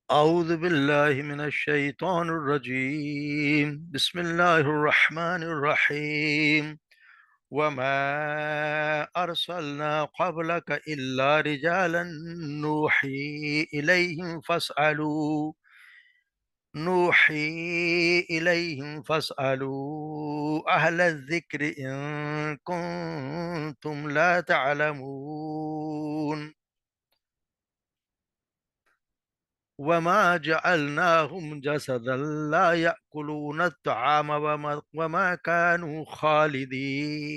أعوذ بالله من الشيطان الرجيم بسم الله الرحمن الرحيم وما أرسلنا قبلك إلا رجالا نوحي إليهم فاسألوا أهل الذكر إن كنتم لا تعلمون وما جعلناهم جسدا لا يأكلون الطعام وما كانوا خالدين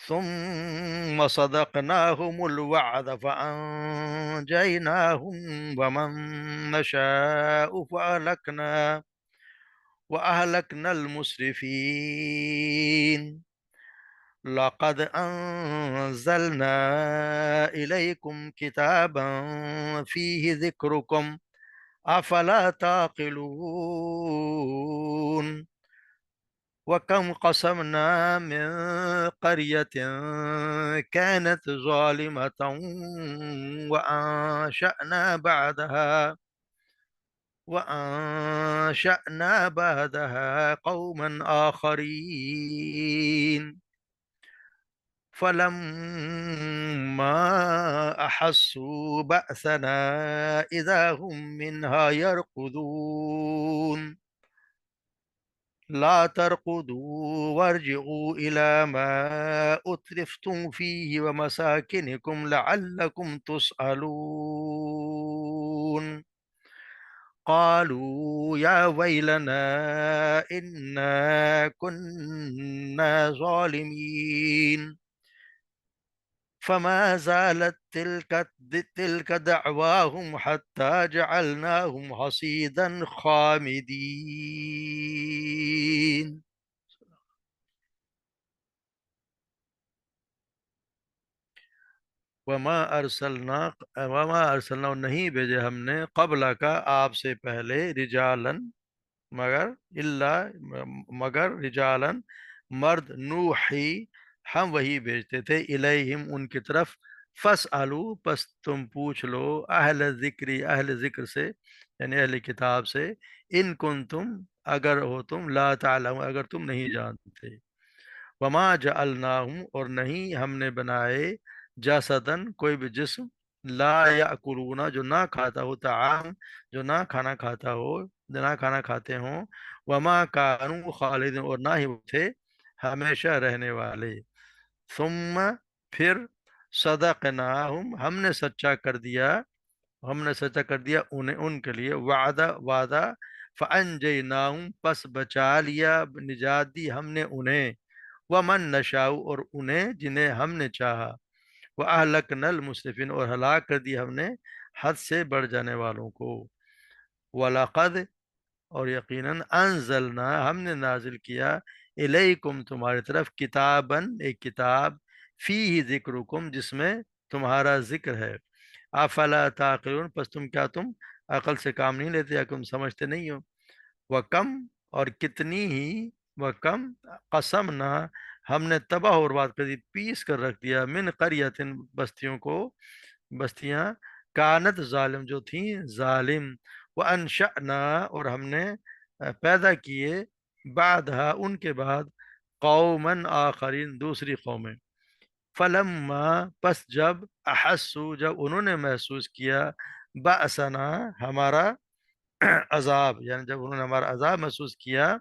ثم صدقناهم الوعد فأنجيناهم ومن نشاء وأهلكنا المسرفين لقد أنزلنا إليكم كتابا فيه ذكركم أفلا تعقلون وكم قصمنا من قرية كانت ظالمة وأنشأنا بعدها قوما آخرين فلما أحسوا بأسنا إذا هم منها يركضون لا تركضوا وارجعوا إلى ما أترفتم فيه ومساكنكم لعلكم تسألون قالوا يا ويلنا إنا كنا ظالمين فما زالت تلك دعواهم حتى جعلناهم حصيدا خامدين وما ارسلنا اور نہیں بھیجے ہم نے قبل کا آپ سے پہلے رجالن مگر مگر رجالن مرد نوحی ہم وہی بھیجتے تھے الیہم ان کی طرف فاسالو پس تم پوچھ لو اہل ذکر سے یعنی اہل کتاب سے ان کنتم اگر ہو تم لا تعلم اگر تم نہیں جانتے وما جعلناہم اور نہیں ہم نے بنائے جسدن کوئی بھی جسم لا یاکلون جو نہ کھاتا ہو طعام جو نہ کھانا کھاتا ہو نہ کھانا کھاتے ہوں وما کانوا خالدین اور نہ ہی وہ تھے ہمیشہ رہنے والے ثم پھر صدقناہم ہم نے سچا کر دیا انہیں ان کے لیے وعدہ فانجیناہم پس بچا لیا نجات دی ہم نے انہیں ومن نشاء اور انہیں جنہیں ہم نے چاہا وَأَهْلَكْنَا الْمُسْرِفِينَ اور ہلاک کر دی ہم نے حد سے بڑھ جانے والوں کو وَلَقَدْ اور یقیناً انزلنا ہم نے نازل کیا الیکم تمہاری طرف کتاباً ایک کتاب فیہ ذکرکم جس میں تمہارا ذکر ہے افلا تعقلون پس تم عقل سے کام نہیں لیتے یا تم سمجھتے نہیں ہو وکم اور کتنی ہی وکم قسمنا ہم نے تباہ اور برباد کر دی پیس کر رکھ دیا من قریتن بستیاں کانت ظالم جو تھیں ظالم وانشأنا اور ہم نے پیدا کیے بعدها ان کے بعد قومن آخرین دوسری قومیں فلما پس جب انہوں نے محسوس کیا بأسنا ہمارا عذاب یعنی جب انہوں نے ہمارا عذاب محسوس کیا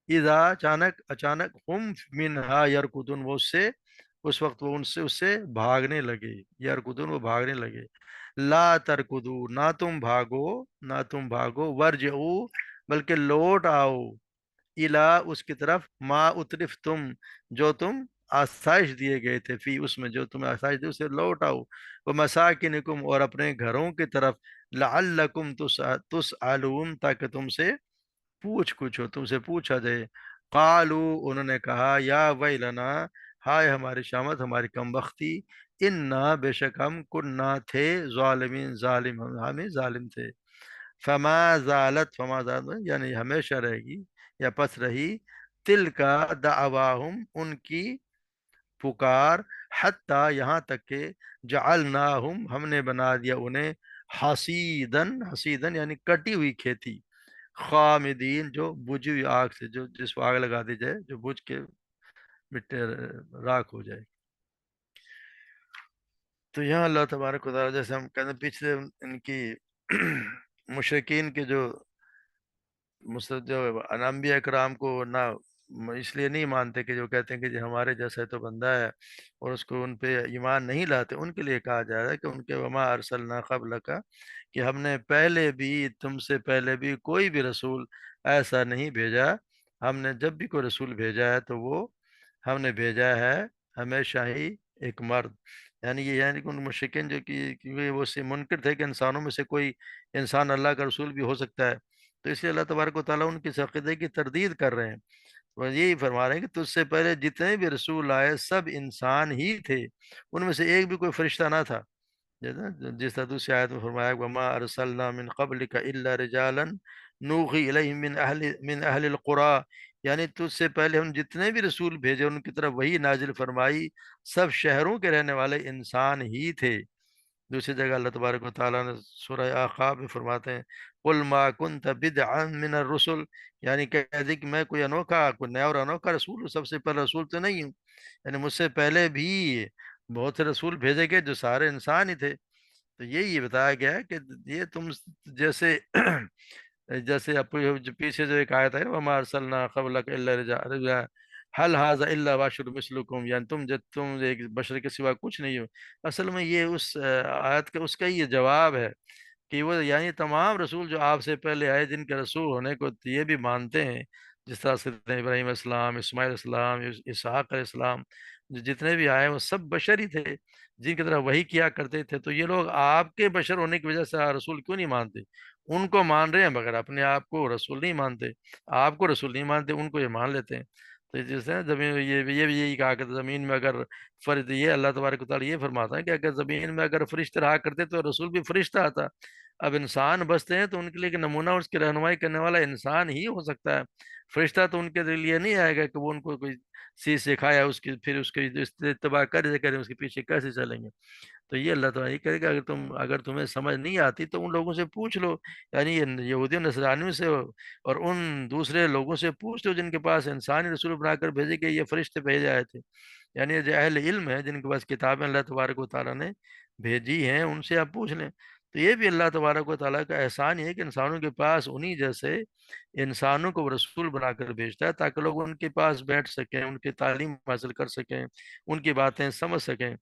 اذا اچانک ہم منہا یرکدون وہ اس وقت وہ اس سے بھاگنے لگے یرکدون وہ بھاگنے لگے لا ترکدو نہ تم بھاگو ورجعو بلکہ لوٹ آؤ الا اس کی طرف ما اترف تم جو تم آسائش دیے گئے تھے فی اس میں جو تمہیں آسائش دی اسے لوٹ آؤ وہ مساکنکم اور اپنے گھروں کی طرف لعلکم تسألون تاکہ تم سے تم سے پوچھا جائے قالو انہوں نے کہا یا ویلنا ہائے ہماری شامت ہماری کم بختی انا بے شک ہم کننا تھے ظالمین ہمیں ظالم تھے فما زالت یعنی ہمیشہ رہے گی یا پس رہی تل کا دعواہم ان کی پکار، حتیٰ یہاں تک کہ جعلناہم ہم نے بنا دیا انہیں حسیدن، حسیدن یعنی کٹی ہوئی کھیتی، خامدین جو بجھی ہوئی آگ سے، جو جس کو آگ لگا دی جائے جو بجھ کے مٹی راکھ ہو جائے۔ تو یہاں اللہ تبارک و تعالیٰ، جیسے ہم کہتے ہیں پچھلے ان کی مشرکین کے جو جو انبیاء کرام کو نہ اس لیے نہیں مانتے کہ جو کہتے ہیں کہ جو ہمارے جیسا تو بندہ ہے، اور اس کو ان پہ ایمان نہیں لاتے، ان کے لیے کہا جا رہا ہے کہ ان کے وما ارسلنا قبل کا، کہ ہم نے پہلے بھی تم سے پہلے بھی کوئی بھی رسول ایسا نہیں بھیجا، ہم نے جب بھی کوئی رسول بھیجا ہے تو وہ ہم نے بھیجا ہے ہمیشہ ہی ایک مرد، یعنی یہ یعنی کہ ان مشرکین جو کہ کیونکہ وہ سے منکر تھے کہ انسانوں میں سے کوئی انسان اللہ کا رسول بھی ہو سکتا ہے، تو اس لیے اللہ تبارک و تعالیٰ ان کی اس عقیدے کی تردید کر رہے ہیں، وہ یہی فرما رہے ہیں کہ تجھ سے پہلے جتنے بھی رسول آئے سب انسان ہی تھے، ان میں سے ایک بھی کوئی فرشتہ نہ تھا، جس طرح دوسری آیت میں فرمایا وما ارسلنا من قبلک الا رجالا نوحی الیہم من اہل القری، یعنی تجھ سے پہلے ہم جتنے بھی رسول بھیجے ان کی طرف وہی نازل فرمائی سب شہروں کے رہنے والے انسان ہی تھے۔ دوسری جگہ اللہ تبارک و تعالیٰ نے سورہ احقاف میں فرماتے ہیں قل ما كنت بدعا من الرسل، یعنی کہہ دی کہ میں کوئی انوکھا، کوئی نیا اور انوکھا رسول ہوں، سب سے پہلا رسول تو نہیں ہوں، یعنی مجھ سے پہلے بھی بہت سے رسول بھیجے گئے جو سارے انسان ہی تھے۔ تو یہی بتایا گیا ہے کہ یہ تم جیسے جیسے جو پیچھے جو ایک آیت ہے وما ارسلنا قبلک الا رجالا حل ھذا الا بشر مثلکم، یعنی تم ایک بشر کے سوا کچھ نہیں ہو، اصل میں یہ اس آیت کا اس کا یہ جواب ہے کہ وہ یعنی تمام رسول جو آپ سے پہلے آئے جن کے رسول ہونے کو یہ بھی مانتے ہیں، جس طرح سیدنا ابراہیم علیہ السلام، اسماعیل علیہ السلام، اسحاق علیہ السلام، جو جتنے بھی آئے وہ سب بشر ہی تھے جن کی طرح وہی کیا کرتے تھے، تو یہ لوگ آپ کے بشر ہونے کی وجہ سے رسول کیوں نہیں مانتے؟ ان کو مان رہے ہیں مگر اپنے آپ کو رسول نہیں مانتے، آپ کو رسول نہیں مانتے ان کو یہ مان لیتے ہیں۔ تو جس طرح زمین یہ بھی یہی کہا کہ زمین میں اگر فرد یہ اللہ تبارک و تعالیٰ یہ فرماتا ہے کہ اگر زمین میں اگر فرشتے رہا کرتے تو رسول بھی فرشتہ آتا، اب انسان بستے ہیں تو ان کے لیے ایک نمونہ اس کی رہنمائی کرنے والا انسان ہی ہو سکتا ہے، فرشتہ تو ان کے لیے نہیں آئے گا کہ وہ ان کو کوئی چیز سکھایا اس کی پھر اس کی اتباع کریں اس کے پیچھے کیسے چلیں گے؟ تو یہ اللہ تعالیٰ یہ کہے گا اگر تمہیں سمجھ نہیں آتی تو ان لوگوں سے پوچھ لو، یعنی یہ یہودی و نصرانیوں سے اور ان دوسرے لوگوں سے پوچھ لو جن کے پاس انسانی رسول بنا کر بھیجے گئے یہ فرشتے بھیجے آئے تھے، یعنی جو اہل علم ہے جن کے پاس کتابیں اللہ تبارک و تعالیٰ نے بھیجی ہیں ان سے آپ پوچھ لیں۔ تو یہ بھی اللہ تبارک و تعالیٰ کا احسان ہی ہے کہ انسانوں کے پاس انہی جیسے انسانوں کو وہ رسول بنا کر بھیجتا ہے تاکہ لوگ ان کے پاس بیٹھ سکیں، ان کی تعلیم حاصل کر سکیں، ان کی باتیں سمجھ سکیں۔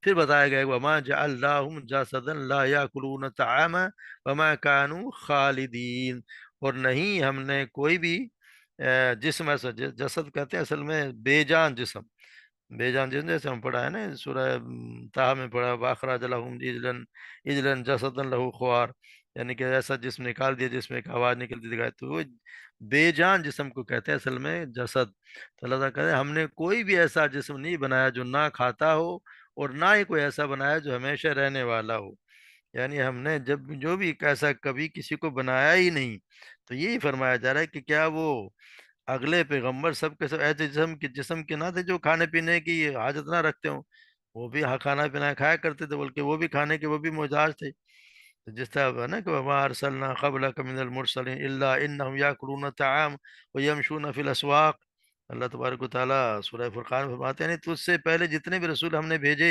پھر بتایا گیا وما جعلناہم جسدا لا یاکلون الطعام وما كانوا خالدین، اور نہیں ہم نے کوئی بھی جسم ایسا، جسد کہتے ہیں اصل میں بے جان جسم، بے جان جسم جیسے ہم پڑھا ہے نا سورہ طہ میں پڑھا واخرج لهم اجلا جسدا له خوار، یعنی کہ ایسا جسم نکال دیا جس میں ایک آواز نکلتی دکھائی، تو وہ بے جان جسم کو کہتے ہیں اصل میں جسد۔ تو اللہ تعالیٰ کہتے ہیں ہم نے کوئی بھی ایسا جسم نہیں بنایا جو نہ کھاتا ہو اور نہ ہی کوئی ایسا بنایا جو ہمیشہ رہنے والا ہو، یعنی ہم نے جب جو بھی ایسا کبھی کسی کو بنایا ہی نہیں، تو یہی فرمایا جا رہا ہے کہ کیا وہ اگلے پیغمبر سب کے سب ایسے جسم کے نہ تھے جو کھانے پینے کی حاجت نہ رکھتے ہوں، وہ بھی کھانا پینا کھایا کرتے تھے، بلکہ وہ بھی کھانے کے وہ بھی محتاج تھے، تو جس طرح ہے نا کہ وما ارسلنا قبلک من المرسلین الا انہم یاکلون الطعام ویمشون فی الاسواق، اللہ تبارک و تعالیٰ سورہ فرقان میں فرماتے ہیں یعنی تجھ سے پہلے جتنے بھی رسول ہم نے بھیجے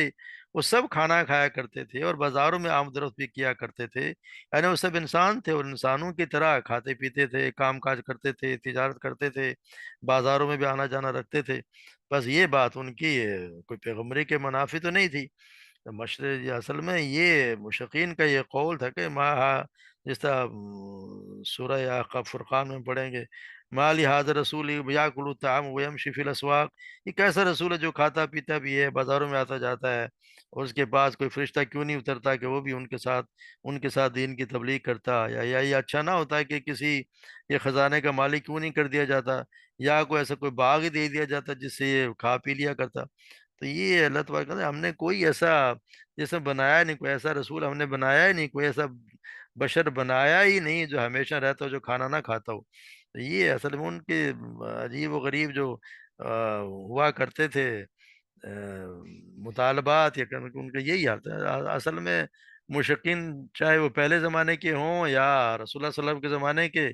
وہ سب کھانا کھایا کرتے تھے اور بازاروں میں آمد و رفت بھی کیا کرتے تھے، یعنی وہ سب انسان تھے اور انسانوں کی طرح کھاتے پیتے تھے، کام کاج کرتے تھے، تجارت کرتے تھے، بازاروں میں بھی آنا جانا رکھتے تھے، بس یہ بات ان کی کوئی پیغمبری کے منافی تو نہیں تھی۔ مشرق اصل میں یہ مشقین کا یہ قول تھا کہ جس طرح سورہ فرقان میں پڑھیں گے ما لہذا رسول یاکل الطعام ویمشی فی الاسواق، یہ کیسا رسول ہے جو کھاتا پیتا بھی ہے بازاروں میں آتا جاتا ہے، اور اس کے پاس کوئی فرشتہ کیوں نہیں اترتا کہ وہ بھی ان کے ساتھ دین کی تبلیغ کرتا، یا یہ اچھا نہ ہوتا ہے کہ کسی یہ خزانے کا مالک کیوں نہیں کر دیا جاتا، یا کوئی ایسا کوئی باغ ہی دے دیا جاتا جس سے یہ کھا پی لیا کرتا۔ تو یہ اللہ تبارک کہتے ہیں ہم نے کوئی ایسا جیسا بنایا نہیں، کوئی ایسا رسول ہم نے بنایا ہی نہیں، کوئی ایسا بشر بنایا ہی نہیں جو ہمیشہ رہتا ہو، جو کھانا نہ کھاتا ہو۔ تو یہ اصل میں ان کے عجیب و غریب جو ہوا کرتے تھے مطالبات یا ان کا یہی حالت ہے اصل میں. مشرکین چاہے وہ پہلے زمانے کے ہوں یا رسول اللہ صلی اللہ علیہ وسلم کے زمانے کے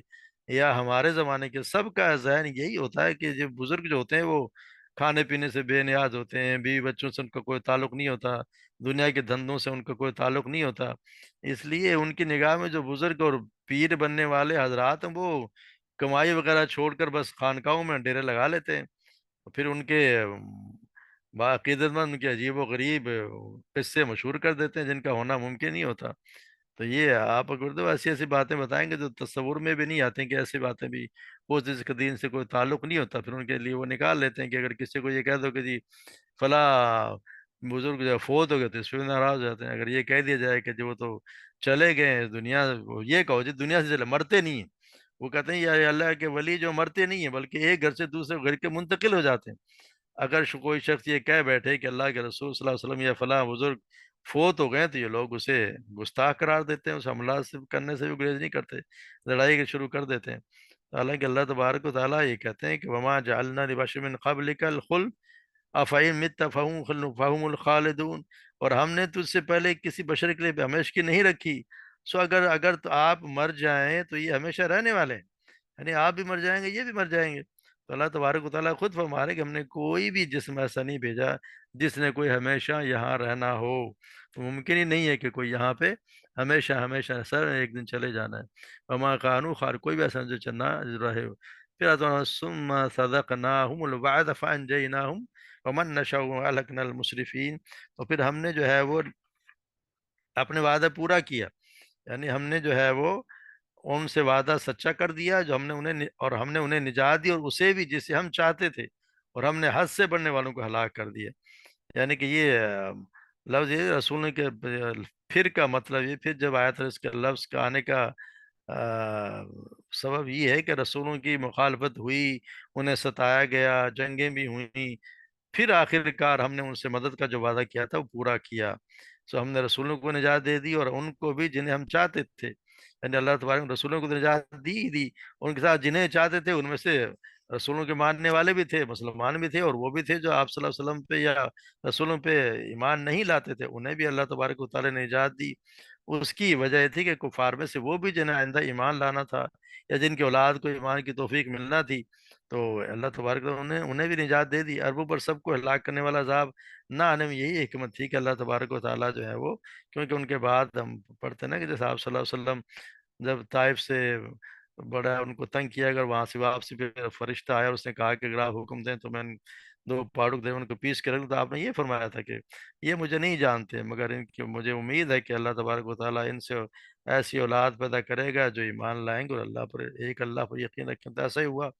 یا ہمارے زمانے کے، سب کا ذہن یہی ہوتا ہے کہ جو بزرگ جو ہوتے ہیں وہ کھانے پینے سے بے نیاز ہوتے ہیں، بیوی بچوں سے ان کا کوئی تعلق نہیں ہوتا، دنیا کے دھندوں سے ان کا کوئی تعلق نہیں ہوتا. اس لیے ان کی نگاہ میں جو بزرگ اور پیر بننے والے حضرات ہیں وہ کمائی وغیرہ چھوڑ کر بس خانقاہوں میں ڈیرے لگا لیتے ہیں. پھر ان کے باعقیدت مند ان کے عجیب و غریب قصے مشہور کر دیتے ہیں جن کا ہونا ممکن نہیں ہوتا. تو یہ آپ اگر تو ایسی ایسی باتیں بتائیں گے جو تصور میں بھی نہیں آتے ہیں کہ ایسی باتیں بھی وہ جس کے دین سے کوئی تعلق نہیں ہوتا، پھر ان کے لیے وہ نکال لیتے ہیں کہ اگر کسی کو یہ کہہ دو کہ جی فلاں بزرگ جو فوت ہو گئے تھے اس پہ بھی ناراض ہو جاتے ہیں. اگر یہ کہہ دیا جائے کہ جو وہ تو چلے گئے ہیں دنیا، یہ کہو جی دنیا سے چلے، مرتے نہیں ہیں. وہ کہتے ہیں یا اللہ کے ولی جو مرتے نہیں ہیں بلکہ ایک گھر سے دوسرے گھر کے منتقل ہو جاتے ہیں. اگر کوئی شخص یہ کہہ بیٹھے کہ اللہ کے رسول صلی اللہ علیہ وسلم یا فلاں بزرگ فوت ہو گئے تو یہ لوگ اسے گستاخ قرار دیتے ہیں، اس حملات سے کرنے سے بھی گریز نہیں کرتے، لڑائی کے شروع کر دیتے ہیں. حالانکہ اللہ تبارک و تعالیٰ یہ کہتے ہیں کہ وما جعلنا لبشر من قبلک الخلد افئن مت فہم الخالدون، اور ہم نے تجھ سے پہلے کسی بشر کے لیے ہمیشہ کی نہیں رکھی، سو اگر اگر تو آپ مر جائیں تو یہ ہمیشہ رہنے والے ہیں، یعنی آپ بھی مر جائیں گے یہ بھی مر جائیں گے. تو اللہ تبارک و تعالیٰ خود فرما رہے کہ ہم نے کوئی بھی جسم ایسا نہیں بھیجا جس نے کوئی ہمیشہ یہاں رہنا ہو. تو ممکن ہی نہیں ہے کہ کوئی یہاں پہ ہمیشہ ہمیشہ سر ایک دن چلے جانا ہے. وما قانو خار کوئی بھی ایسا جو چلنا رہے ہو. پھر ثم صدقناہم الوعد فانجیناہم ومن نشاء اہلکنا المسرفین. اور پھر ہم نے جو ہے وہ اپنے وعدہ پورا کیا، یعنی ہم نے جو ہے وہ ان سے وعدہ سچا کر دیا جو ہم نے انہیں، اور ہم نے انہیں نجات دی اور اسے بھی جسے ہم چاہتے تھے، اور ہم نے حد سے بڑھنے والوں کو ہلاک کر دیا. یعنی کہ یہ لفظ یہ رسول نے کہ پھر کا مطلب یہ پھر جب آیا تھا اس کے لفظ کا آنے کا سبب یہ ہے کہ رسولوں کی مخالفت ہوئی، انہیں ستایا گیا، جنگیں بھی ہوئیں، پھر آخر کار ہم نے ان سے مدد کا جو وعدہ کیا تھا وہ پورا کیا. سو ہم نے رسولوں کو نجات دے دی اور ان کو بھی جنہیں ہم چاہتے تھے، یعنی اللہ تبارک نے رسولوں کو تو نجات دی ہی دی، ان کے ساتھ جنہیں چاہتے تھے ان میں سے رسولوں کے ماننے والے بھی تھے، مسلمان بھی تھے، اور وہ بھی تھے جو آپ صلی اللہ علیہ وسلم پہ یا رسولوں پہ ایمان نہیں لاتے تھے، انہیں بھی اللہ تبارک و تعالیٰ نے نجات دی. اس کی وجہ یہ تھی کہ کفار میں سے وہ بھی جنہیں آئندہ ایمان لانا تھا یا جن کی اولاد کو ایمان کی توفیق ملنا تھی، تو اللہ تبارک نے انہیں بھی نجات دے دی. عربوں پر سب کو ہلاک کرنے والا عذاب نہ آنے میں یہی حکمت تھی کہ اللہ تبارک و تعالیٰ جو ہے وہ، کیونکہ ان کے بعد ہم پڑھتے ہیں نا کہ جیسے آپ صلی اللہ علیہ وسلم جب طائف سے بڑا ان کو تنگ کیا، اگر وہاں سے واپسی پہ فرشتہ آیا اور اس نے کہا کہ اگر آپ حکم دیں تو میں دو پاڑک دے ان کو پیس کے رکھ دوں، تو آپ نے یہ فرمایا تھا کہ یہ مجھے نہیں جانتے مگر ان کی مجھے امید ہے کہ اللہ تبارک و تعالیٰ ان سے ایسی اولاد پیدا کرے گا جو ایمان لائیں گے اور اللہ پر ایک اللہ پر یقین رکھیں. تو ایسا ہی ہوا،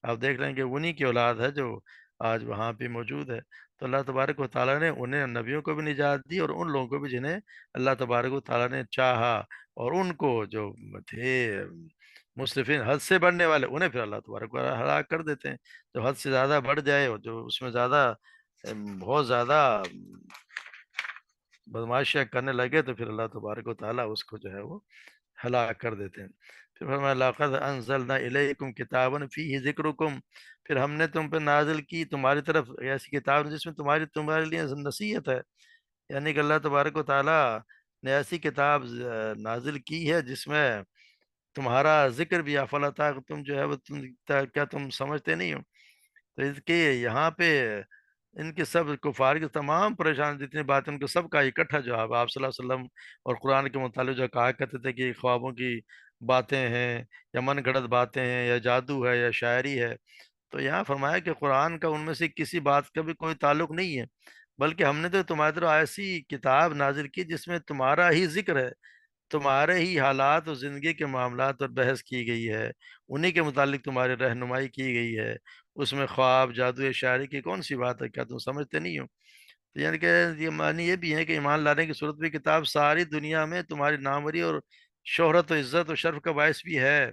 آپ دیکھ رہے ہیں کہ انہی کی اولاد ہے جو آج وہاں پہ موجود ہے. تو اللہ تبارک و تعالیٰ نے انہیں نبیوں کو بھی نجات دی اور ان لوگوں کو بھی جنہیں اللہ تبارک و تعالیٰ نے چاہا، اور ان کو جو تھے مسرفین حد سے بڑھنے والے انہیں پھر اللہ تبارک و تعالیٰ ہلاک کر دیتے ہیں. جو حد سے زیادہ بڑھ جائے اور جو اس میں زیادہ بہت زیادہ بدماشیاں کرنے لگے تو پھر اللہ تبارک و تعالیٰ اس کو جو ہے وہ ہلاک کر دیتے ہیں. پھر فرمایا لقد انزلنا الیکم کتابا فیہ ذکرکم، پھر ہم نے تم پہ نازل کی تمہاری طرف ایسی کتاب جس میں تمہارے لیے نصیحت ہے. یعنی کہ اللہ تبارک و تعالیٰ نے ایسی کتاب نازل کی ہے جس میں تمہارا ذکر بھی، افلا تم جو ہے وہ کیا تم سمجھتے نہیں ہو. تو اس کے یہاں پہ ان کے سب کفار کی تمام پریشان جتنی باتیں ان کو سب کا اکٹھا جواب آپ صلی اللہ علیہ وسلم اور قرآن کے متعلق جو کہا کرتے تھے کہ خوابوں کی باتیں ہیں یا من گھڑت باتیں ہیں یا جادو ہے یا شاعری ہے. تو یہاں فرمایا کہ قرآن کا ان میں سے کسی بات کا بھی کوئی تعلق نہیں ہے، بلکہ ہم نے تو تمہاری طرف ایسی کتاب نازل کی جس میں تمہارا ہی ذکر ہے، تمہارے ہی حالات اور زندگی کے معاملات پر بحث کی گئی ہے، انہی کے متعلق تمہاری رہنمائی کی گئی ہے. اس میں خواب جادو یا شاعری کی کون سی بات ہے، کیا تم سمجھتے نہیں ہو. تو یعنی کہ یہ معنی یہ بھی ہے کہ ایمان لانے کی صورت میں کتاب ساری دنیا میں تمہاری ناموری اور شہرت و عزت و شرف کا باعث بھی ہے.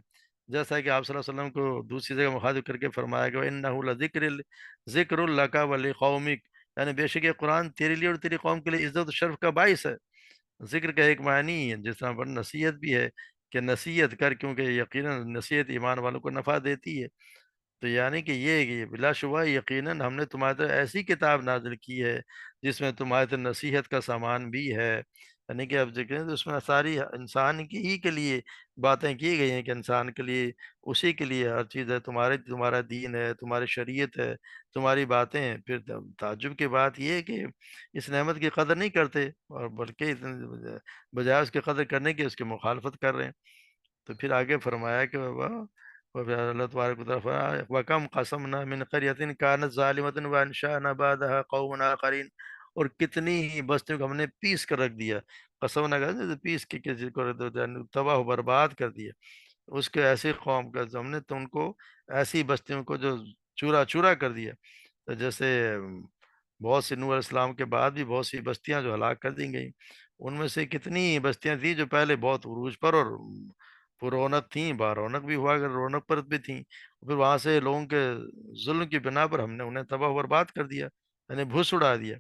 جیسا کہ آپ صلی اللہ علیہ وسلم کو دوسری جگہ مخاطب کر کے فرمایا گیا انہ لذکر ذکر لک ولقومک، یعنی بے شک یہ قرآن تیرے لیے اور تیری قوم کے لیے عزت و شرف کا باعث ہے. ذکر کا ایک معنی ہے جس طرح پر نصیحت بھی ہے کہ نصیحت کر، کیونکہ یقیناً نصیحت ایمان والوں کو نفع دیتی ہے. تو یعنی کہ یہ بلا شبہ یقیناً ہم نے تمہارے طرف ایسی کتاب نازل کی ہے جس میں تمہارے طرف نصیحت کا سامان بھی ہے، یعنی کہ اب ذکر ہے تو اس میں ساری انسان کی ہی کے لیے باتیں کی گئی ہیں، کہ انسان کے لیے اسی کے لیے ہر چیز ہے، تمہارا دین ہے، تمہاری شریعت ہے، تمہاری باتیں ہیں۔ پھر تعجب کی بات یہ ہے کہ اس نعمت کی قدر نہیں کرتے، اور بلکہ بجائے اس کی قدر کرنے کی اس کی مخالفت کر رہے ہیں۔ تو پھر آگے فرمایا کہ بابا، اور پھر اللہ تبارک و تعالیٰ فرمایا وَكَمْ قَصَمْنَا مِنْ قَرْيَةٍ كَانَتْ ظَالِمَةً وَأَنشَأْنَا بَعْدَهَا قَوْمًا آخَرِينَ، اور کتنی ہی بستیوں کو ہم نے پیس کر رکھ دیا۔ قسم نہ کر پیس کے کسی کو تباہ و برباد کر دیا، اس کے ایسی قوم کا ہم نے تو ان کو ایسی بستیوں کو جو چورا چورا کر دیا۔ تو جیسے بہت سی نوح علیہ السلام کے بعد بھی بہت سی بستیاں جو ہلاک کر دی گئیں، ان میں سے کتنی بستیاں تھیں جو پہلے بہت عروج پر اور پر رونق تھیں، با رونق بھی ہوا، اگر رونق پر بھی تھیں، پھر وہاں سے لوگوں کے ظلم کی بنا پر ہم نے انہیں تباہ و برباد کر دیا، یعنی بھوس اڑا دیا،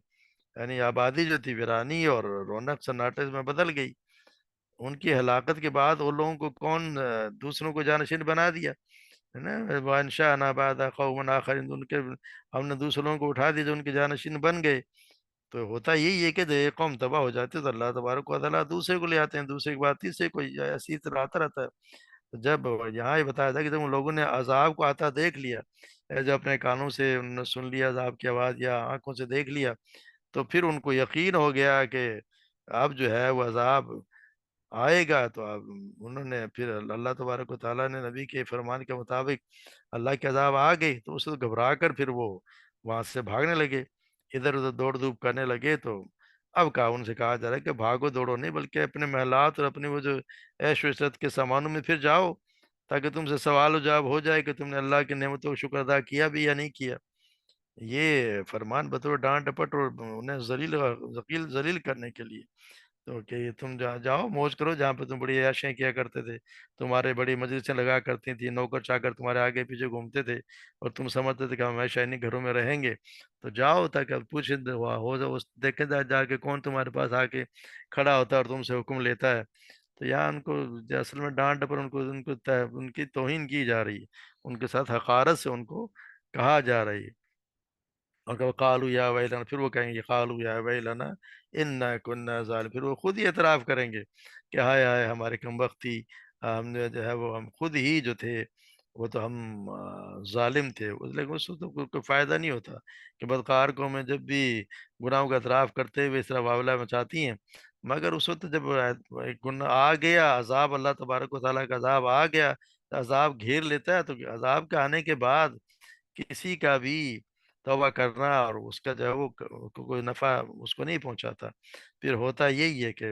یعنی آبادی جو تھی ویرانی اور رونق سناٹے میں بدل گئی۔ ان کی ہلاکت کے بعد ان لوگوں کو کون دوسروں کو جانشین بنا دیا، ہے نا؟ وَأَنشَأْنَا بَعْدَهَا قَوْمًا آخَرِينَ، ان کے ہم نے دوسروں کو اٹھا دیا جو ان کے جانشین بن گئے۔ تو ہوتا یہی ہے کہ جب ایک قوم تباہ ہو جاتی ہے تو اللہ تبارک و تعالیٰ دوسرے کو لے آتے ہیں، دوسرے کے بعد تیسرے کو، ایسی طرح آتا رہتا ہے۔ تو جب یہاں یہ بتایا تھا کہ جب ان لوگوں نے عذاب کو آتا دیکھ لیا، جب اپنے کانوں سے انہوں نے سن لیا عذاب کی آواز یا آنکھوں سے دیکھ لیا، تو پھر ان کو یقین ہو گیا کہ اب جو ہے وہ عذاب آئے گا۔ تو اب انہوں نے پھر اللہ تبارک و تعالیٰ نے نبی کے فرمان کے مطابق اللہ کے عذاب آ گئی تو اس سے گھبرا کر پھر وہ وہاں سے بھاگنے لگے، ادھر ادھر دوڑ دھوپ کرنے لگے۔ تو اب کہا ان سے کہا جا رہا ہے کہ بھاگو دوڑو نہیں، بلکہ اپنے محلات اور اپنی وہ جو عیش و عشرت کے سامانوں میں پھر جاؤ، تاکہ تم سے سوال و جواب ہو جائے کہ تم نے اللہ کی نعمتوں کا شکر ادا کیا بھی یا نہیں کیا۔ یہ فرمان بطور ڈانٹ ڈپٹ اور انہیں ذلیل کرنے کے لیے، تو کہ تم جاؤ موج کرو جہاں پہ تم بڑی عیاشیاں کیا کرتے تھے، تمہارے بڑی مجلسیں لگا کرتی تھی، نوکر چاکر تمہارے آگے پیچھے گھومتے تھے، اور تم سمجھتے تھے کہ ہم ہمیشہ انہیں گھروں میں رہیں گے۔ تو جاؤ تاکہ اب پوچھیں ہو جاؤ، دیکھیں جا کے کون تمہارے پاس آ کے کھڑا ہوتا ہے اور تم سے حکم لیتا ہے۔ تو یہاں ان کو اصل میں ڈانٹ پر ان کی توہین کی جا رہی ہے، ان کے ساتھ حقارت سے ان کو کہا جا رہی ہے۔ اور کہ قالوا یا ویلنا، پھر وہ کہیں گے قالوا یا ویلنا انا کننا ظالم، پھر وہ خود ہی اعتراف کریں گے کہ ہائے ہائے ہمارے کم بختی، ہم نے جو ہے وہ ہم خود ہی جو تھے وہ تو ہم ظالم تھے۔ لیکن اس وقت تو کوئی فائدہ نہیں ہوتا کہ بدکار قومیں جب بھی گناہوں کا اعتراف کرتے ہوئے اس طرح واولہ مچاتی ہیں، مگر اس وقت جب گناہ آ گیا، عذاب اللہ تبارک و تعالیٰ کا عذاب آ گیا، عذاب گھیر لیتا ہے، تو عذاب کے آنے کے بعد کسی کا بھی توبہ کرنا اور اس کا جو ہے وہ کوئی نفع اس کو نہیں پہنچاتا۔ پھر ہوتا یہی ہے کہ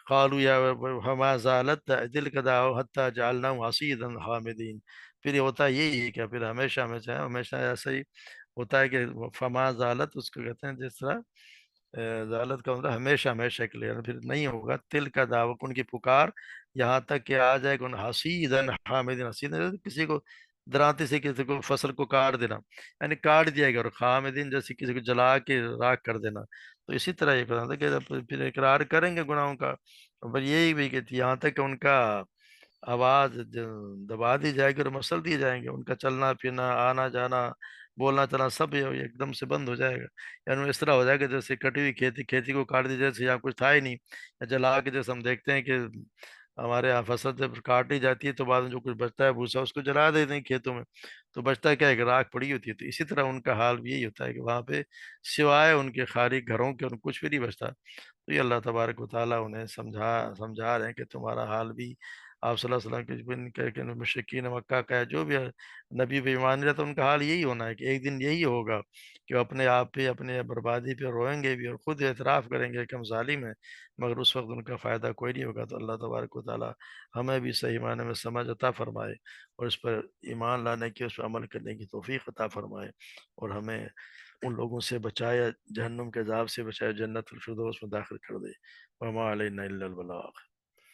قالوا یا فما زالت تلك دعواهم حتى جعلناهم حصيدا خامدين، پھر یہ ہوتا یہی ہے کہ پھر ہمیشہ ہمیشہ ہمیشہ ایسا ہی ہوتا ہے کہ فما زالت اس کو کہتے ہیں جس طرح زالت کا مطلب ہمیشہ ہمیشہ کے لیے، یعنی پھر نہیں ہوگا تل کا دعوت ان کی پکار یہاں تک کہ آ جائے کہ حسیدن حامدن، حسیدن کسی کو درانتے سے کسی کو فصل کو کاٹ دینا، یعنی کاٹ دیا گیا، اور خامدین جیسے کسی کو جلا کے راکھ کر دینا۔ تو اسی طرح یہ کہا تھا کہ جب پھر اقرار کریں گے گناہوں کا، پر یہی بھی کہ یہاں تک کہ ان کا آواز دبا دی جائے گی اور مسل دیے جائیں گے، ان کا چلنا پھرنا آنا جانا بولنا چلنا سب یہ ایک دم سے بند ہو جائے گا، یعنی وہ اس طرح ہو جائے گا جیسے کٹی ہوئی کھیتی کو کاٹ دی جیسے یہاں کچھ تھا ہی نہیں، یا جلا کے جیسے ہم دیکھتے ہیں کہ ہمارے یہاں فصل جب کاٹی جاتی ہے تو بعد میں جو کچھ بچتا ہے بھوسا اس کو جلا دیتے ہیں کھیتوں میں، تو بچتا ہے کیا ہے کہ راکھ پڑی ہوتی ہے۔ تو اسی طرح ان کا حال بھی یہی ہوتا ہے کہ وہاں پہ سوائے ان کے خالی گھروں کے ان کو کچھ بھی نہیں بچتا۔ تو یہ اللہ تبارک و تعالیٰ انہیں سمجھا رہے ہیں کہ تمہارا حال بھی آپ صلی اللہ علیہ وسلم کے مشرکین مکہ کا ہے، جو بھی نبی پہ ایمان رہتا ان کا حال یہی ہونا ہے کہ ایک دن یہی ہوگا کہ وہ اپنے آپ پہ اپنے بربادی پہ روئیں گے بھی اور خود اعتراف کریں گے کہ ہم ظالم ہیں، مگر اس وقت ان کا فائدہ کوئی نہیں ہوگا۔ تو اللہ تبارک و تعالیٰ ہمیں بھی صحیح معنی میں سمجھ عطا فرمائے، اور اس پر ایمان لانے کی، اس پر عمل کرنے کی توفیق عطا فرمائے، اور ہمیں ان لوگوں سے بچایا، جہنم کے عذاب سے بچایا، جنت الفردوس میں داخل کر دے۔ وما علینا الا البلاغ۔